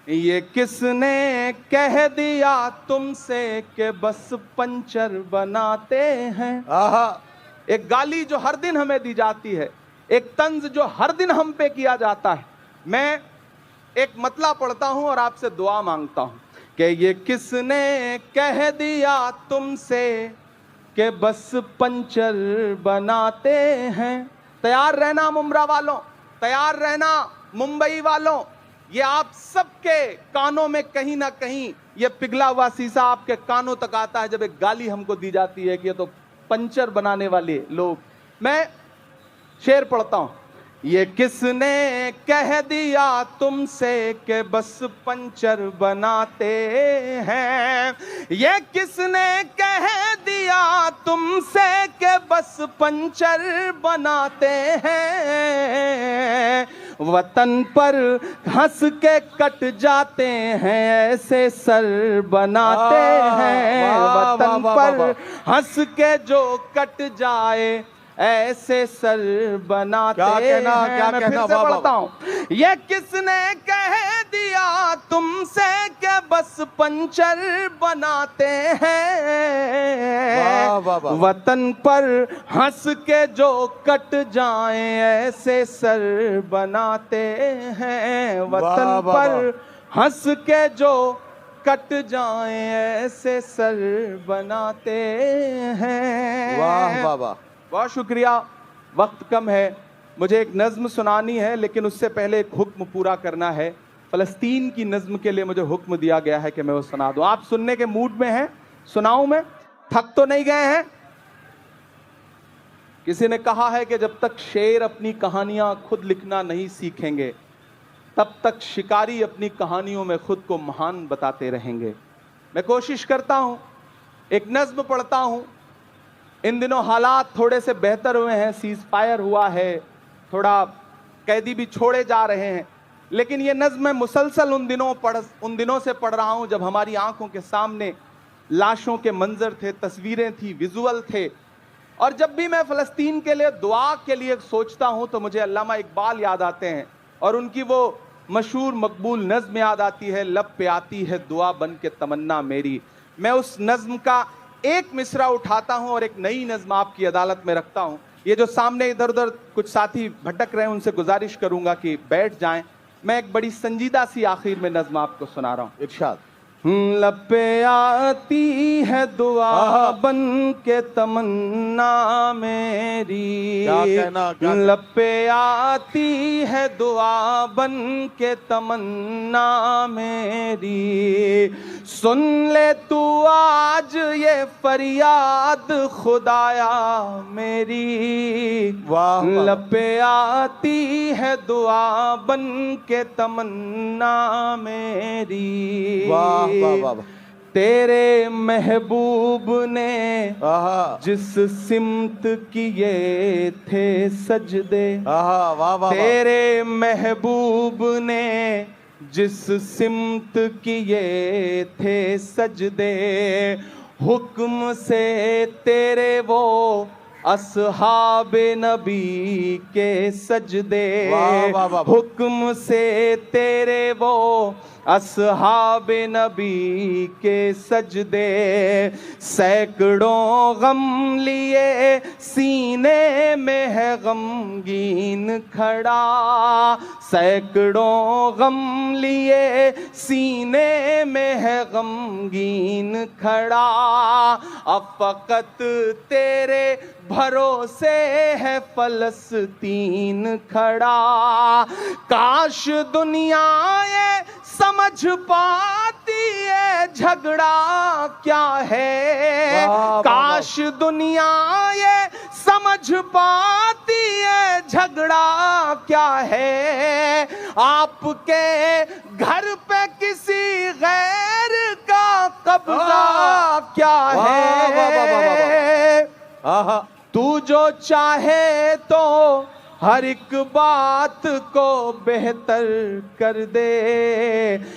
ये किसने कह दिया तुमसे कि बस पंचर बनाते हैं। आहा, एक गाली जो हर दिन हमें दी जाती है, एक तंज जो हर दिन हम पे किया जाता है। मैं एक मतला पढ़ता हूं और आपसे दुआ मांगता हूं कि ये किसने कह दिया तुमसे कि बस पंचर बनाते हैं। तैयार रहना मुमरा वालों, तैयार रहना मुंबई वालों। ये आप सबके कानों में कहीं ना कहीं ये पिघला हुआ शीशा आपके कानों तक आता है जब एक गाली हमको दी जाती है कि ये तो पंचर बनाने वाले लोग। मैं शेर पढ़ता हूं। ये किसने कह दिया तुमसे कि बस पंचर बनाते हैं। ये किसने कह दिया तुमसे कि बस पंचर बनाते हैं। वतन पर हंस के कट जाते हैं ऐसे सर बनाते हैं। वतन पर हंस के जो कट जाए ऐसे सर बनाते हैं। मैं फिर से पढ़ता हूं। ये किसने कह दिया तुमसे कि बस पंचर बनाते हैं। वतन पर हंस के जो कट जाए ऐसे सर बनाते हैं। वतन पर हंस के जो कट जाए ऐसे सर बनाते हैं। वाह वाह वाह, बहुत शुक्रिया। वक्त कम है, मुझे एक नज़्म सुनानी है लेकिन उससे पहले एक हुक्म पूरा करना है। फ़लस्तीन की नज़्म के लिए मुझे हुक्म दिया गया है कि मैं वो सुना दूं। आप सुनने के मूड में हैं? सुनाऊं मैं? थक तो नहीं गए हैं? किसी ने कहा है कि जब तक शेर अपनी कहानियां खुद लिखना नहीं सीखेंगे तब तक शिकारी अपनी कहानियों में खुद को महान बताते रहेंगे। मैं कोशिश करता हूं, एक नज़्म पढ़ता हूं। इन दिनों हालात थोड़े से बेहतर हुए हैं, सीज़ फायर हुआ है, थोड़ा कैदी भी छोड़े जा रहे हैं, लेकिन ये नज़्म मैं मुसलसल उन दिनों से पढ़ रहा हूँ जब हमारी आंखों के सामने लाशों के मंजर थे, तस्वीरें थी, विजुअल थे। और जब भी मैं फ़लस्तीन के लिए दुआ के लिए सोचता हूँ तो मुझे अल्लामा इकबाल याद आते हैं और उनकी वो मशहूर मकबूल नज़्म याद आती है, लब पे आती है दुआ बन के तमन्ना मेरी। मैं उस नज़्म का एक मिसरा उठाता हूं और एक नई नज़्म आपकी अदालत में रखता हूं। ये जो सामने इधर उधर कुछ साथी भटक रहे हैं उनसे गुजारिश करूंगा कि बैठ जाएं। मैं एक बड़ी संजीदा सी आखिर में नज़्म आपको सुना रहा हूं। इरशाद। लब पे आती है दुआ बन के तमन्ना मेरी। क्या कहना, लब पे आती है दुआ बन के तमन्ना मेरी। सुन ले तू आज ये फरियाद खुदाया मेरी। वाह, लब पे आती है दुआ बन के तमन्ना मेरी। वाह वाह वाह, तेरे महबूब ने जिस सिमत किए थे सजदे। वाह वाह, तेरे महबूब ने जिस सिमत किए थे सजदे। हुक्म से तेरे वो अस्हाबे नबी के सजदे। हुक्म से तेरे वो अस्हाबे नबी के सजदे। सैकड़ों गम लिए सीने में है गमगीन खड़ा। सैकड़ों गम लिए सीने में है गमगीन खड़ा। अब फकत तेरे भरोसे है फलस्तीन खड़ा। काश दुनिया ये समझ पाती है झगड़ा क्या है। काश दुनिया ये समझ पाती है झगड़ा क्या है। आपके घर पे किसी गैर का कब्जा क्या है। तू जो चाहे तो हर एक बात को बेहतर कर दे।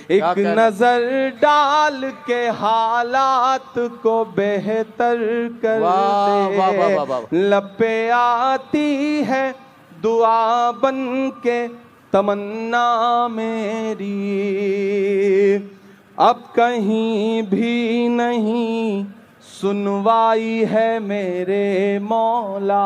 एक नजर डाल के हालात को बेहतर कर दे। लब पे आती है दुआ बन के तमन्ना मेरी। अब कहीं भी नहीं सुनवाई है मेरे मौला,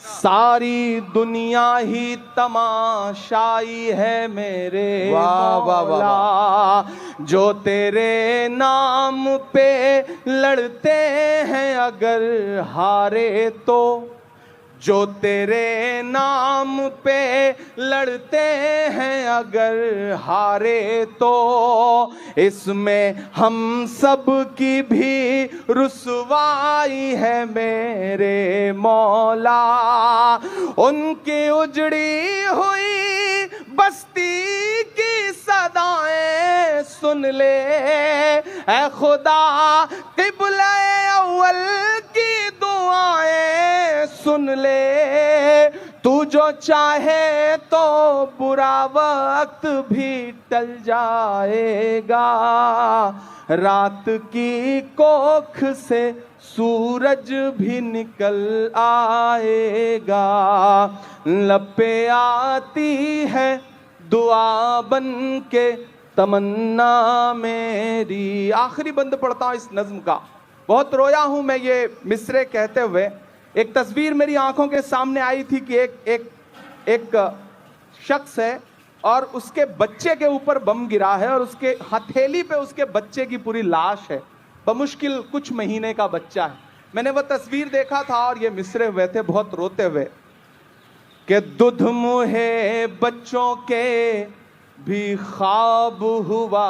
सारी दुनिया ही तमाशाई है मेरे वाह, वाह, वाह, मौला। जो तेरे नाम पे लड़ते हैं अगर हारे तो, जो तेरे नाम पे लड़ते हैं अगर हारे तो, इसमें हम सब की भी रुसवाई है मेरे मौला। उनकी उजड़ी हुई बस्ती की सदाएं सुन ले ऐ खुदा, क़िबला अव्वल की दुआएं सुन ले। तू जो चाहे तो बुरा वक्त भी टल जाएगा, रात की कोख से सूरज भी निकल आएगा। लब पे आती है दुआ बन के तमन्ना मेरी। आखिरी बंद पढ़ता हूँ इस नज्म का। बहुत रोया हूं मैं ये मिसरे कहते हुए। एक तस्वीर मेरी आंखों के सामने आई थी कि एक शख्स है और उसके बच्चे के ऊपर बम गिरा है और उसके हथेली पे उसके बच्चे की पूरी लाश है, बमुश्किल कुछ महीने का बच्चा है। मैंने वो तस्वीर देखा था और ये मिसरे हुए थे बहुत रोते हुए कि दुध मुहे बच्चों के भी ख्वाब हुआ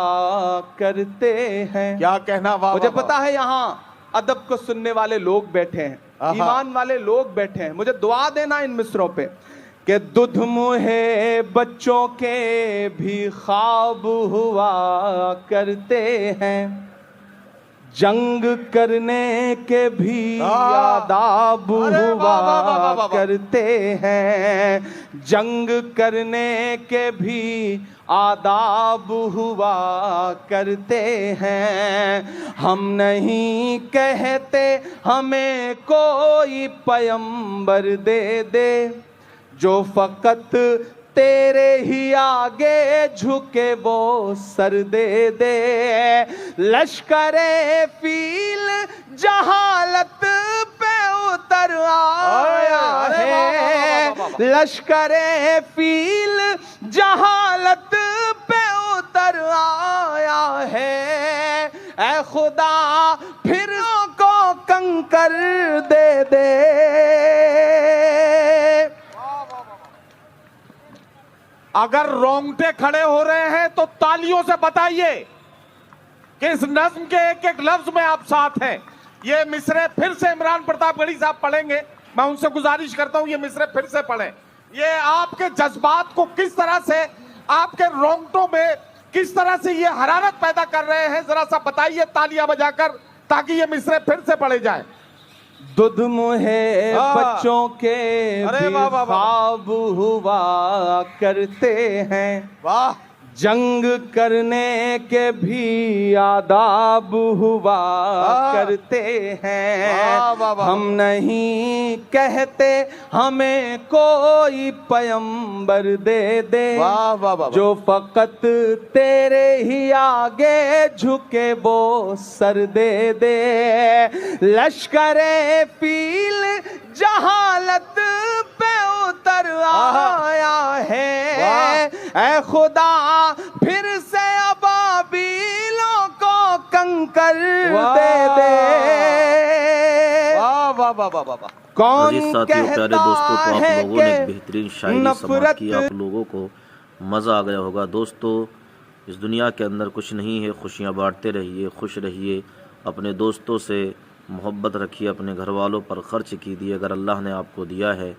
करते हैं। क्या कहना, वाह मुझे वाह, वाह। पता है यहाँ अदब को सुनने वाले लोग बैठे हैं, ईमान वाले लोग बैठे हैं। मुझे दुआ देना इन मिसरों पे कि दुध मुहे बच्चों के भी ख्वाब हुआ करते हैं, जंग करने के भी आदाब हुआ करते हैं, जंग करने के भी आदाब हुआ करते हैं। हम नहीं कहते हमें कोई पैगंबर दे दे, जो फकत तेरे ही आगे झुके वो सर दे दे। लश्करे फील जहालत पे उतर आया है, लश्करे फील जहालत पे उतर आया है। ऐ खुदा फिर को कंकर दे दे। अगर रोंगटे खड़े हो रहे हैं तो तालियों से बताइए कि इस नज्म के एक एक लफ्ज में आप साथ हैं। ये मिसरे फिर से इमरान प्रतापगढ़ी साहब पढ़ेंगे। मैं उनसे गुजारिश करता हूं ये मिसरे फिर से पढ़ें। ये आपके जज्बात को किस तरह से, आपके रोंगटों में किस तरह से ये हरारत पैदा कर रहे हैं, जरा सा बताइए तालियां बजाकर, ताकि ये मिसरे फिर से पढ़े जाए। दुध मुहे बच्चों के भी ख्वाब हुआ करते हैं, वाह। जंग करने के भी आदाब हुआ करते हैं। हम नहीं कहते हमें कोई पैगंबर दे दे, जो फकत तेरे ही आगे झुके वो सर दे दे। लश्करे फील जहालत पे उतर आया है, ऐ खुदा फिर से अबाबीलों को कंकर दे दे। वाह वाह वाह वाह वाह। कौन साथियों, प्यारे दोस्तों, तो आप लोगों ने एक बेहतरीन शायरी समाप्त की, आप लोगों को मज़ा आ गया होगा। दोस्तों, इस दुनिया के अंदर कुछ नहीं है, खुशियाँ बांटते रहिए, खुश रहिए, अपने दोस्तों से मोहब्बत रखिए, अपने घर वालों पर ख़र्च कीजिए। अगर अल्लाह ने आपको दिया है,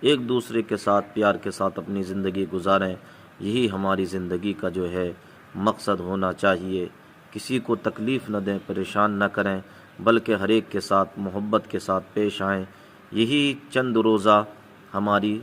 एक दूसरे के साथ प्यार के साथ अपनी ज़िंदगी गुजारें। यही हमारी ज़िंदगी का जो है मकसद होना चाहिए। किसी को तकलीफ़ न दें, परेशान न करें, बल्कि हर एक के साथ मोहब्बत के साथ पेश आएँ। यही चंद रोज़ा हमारी